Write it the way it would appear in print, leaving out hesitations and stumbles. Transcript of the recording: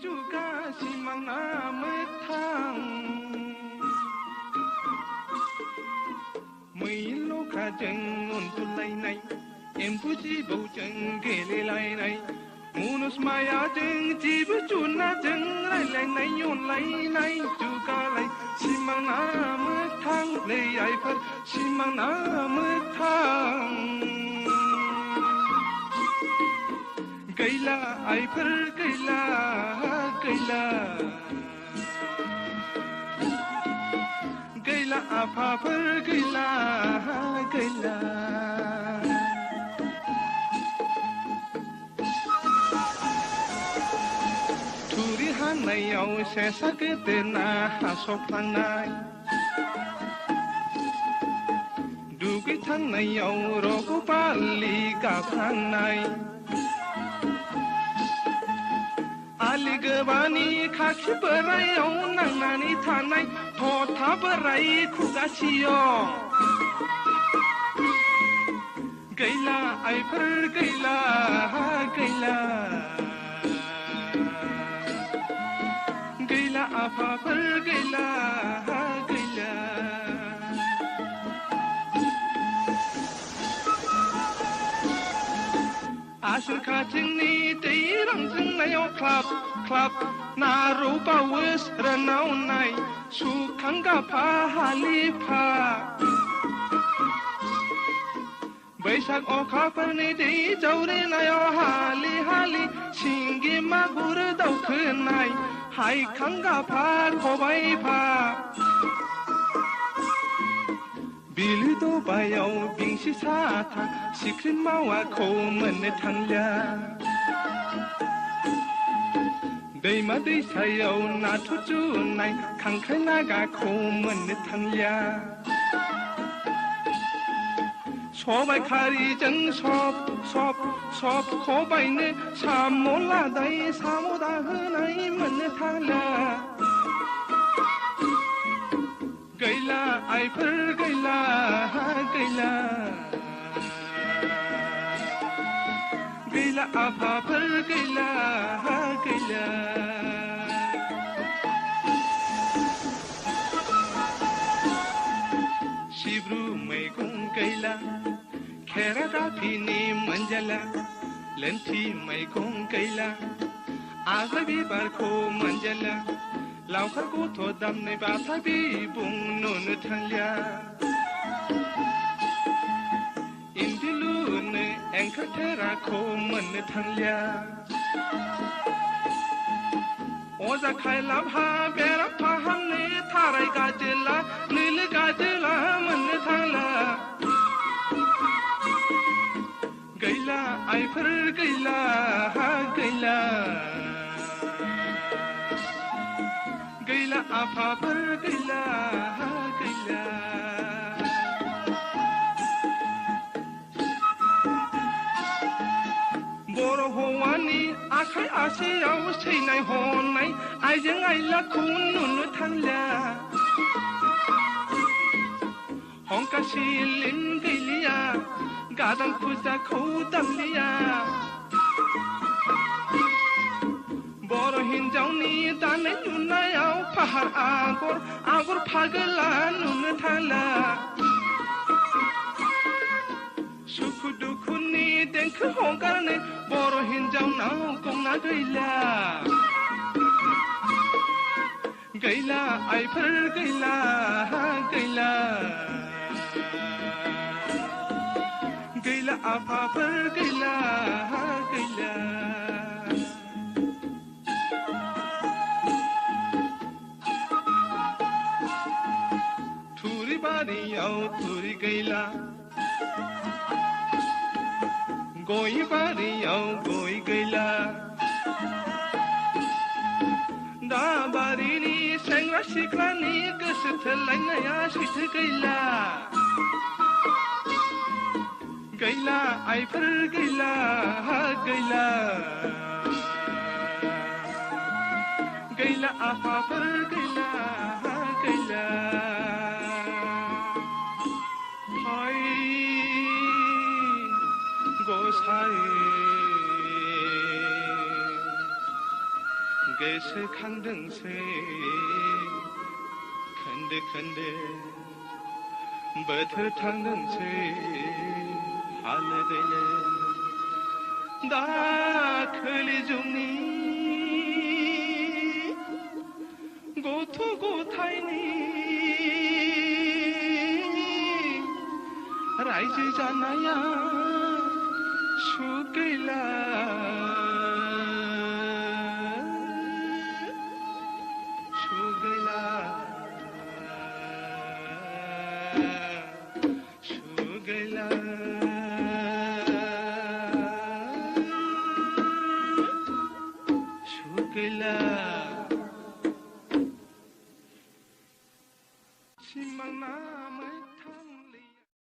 जुगा सिमांना मोथां मैल'खाजों उन्दुलायनाय एम्फौ जिबौजों गेलेलायनाय मुनुस मायाजों जिब जुनारजों रायलायनाय अनलायनाय जुगालाय सिमांना मोथां लै आइफोर सिमांना मोथां गैला आइफोर गैला गैला गैला आफाफोर गैला गैला थुरि हानायाव सेसा गेदेरना हास'फ्लांनाय दुगैखांनायाव रग' बारलि गाफ्लांनाय आलि गोबानि खाखि बोरायाव नांनानै थानाय थथा बोराय खुगासियाव गैला आइफोर गैला गैला गैला आफाफोर गैला गैला आसिन खाथिंनि दै रंजोंनायाव ख्लाब ख्लाब नारौ बावो रोनावनाय सुखां गाफा हालिफा बैसाग अखाफोरनि दै जावरिनायाव हालि हालि सिंगि मागुर दावखोनाय हायखां गाफा खबाइफा बिलो दबायाव बिंसि साथा सिख्रि मावाखौ मोननो थांलिया दैमा दैसायाव नाथुर जुनाय खांख्राइ नागाखौ मोननो थांलिया सबाय खारिजों सब खबाइनो साम' लादाय साम' दाहोनाय मोननो थांलिया गैला आइफोर गैला गैला गैला आफाफोर गैला गैला सिब्रु मैगं गैला खेरादाफिनि मोनजाला लोन्थि मैगं गैला आग्रा बिबारखौ मोनजाला लावखार गथ' दामनाय बाथा बिबुं नुनो थांलिया इन्दि लुनो एंखोर थेराखौ मोननो थांलिया अजा खायलाबहा बेराम फाहामनो थाराय गाजोला नैलो गाजोला मोननो थांला गैला आइफोर गैला गैला गैला आफाफोर गैला गैला बर' हौवानि आखाइ आसियाव सैनाय हनाय आइजें आइलाखौ नुनो थांलिया हंका सिलिम गैलिया गादान फुजाखौ दामलिया बर' हिन्जावनि दानाय लुनायाव फाहार आगर फागोला नुनो थांला सुखु दुखुनि देंखो हगारनो बर' हिन्जावनाव गंना गैला गैला आइफोर गैला गैला गैला आफाफोर गैला गैला थुरि बारियाव थुरि गैला गय बारियाव गय गैला दा बारिनि सेंग्रा सिख्लानि गोसो थोलायनाया सैथो गैला गैला आइफोर गैला गैला गैला आफाफोर गैला गैला हाय गसाइ गोसोखांदोंसै खोन्दो खोन्दो बोथोर थांदोंसै हालो दैलो दाखोलि जुगनि गथ' गथायनि रायजो जानाया सुख गैला सुख गैला सुख गैला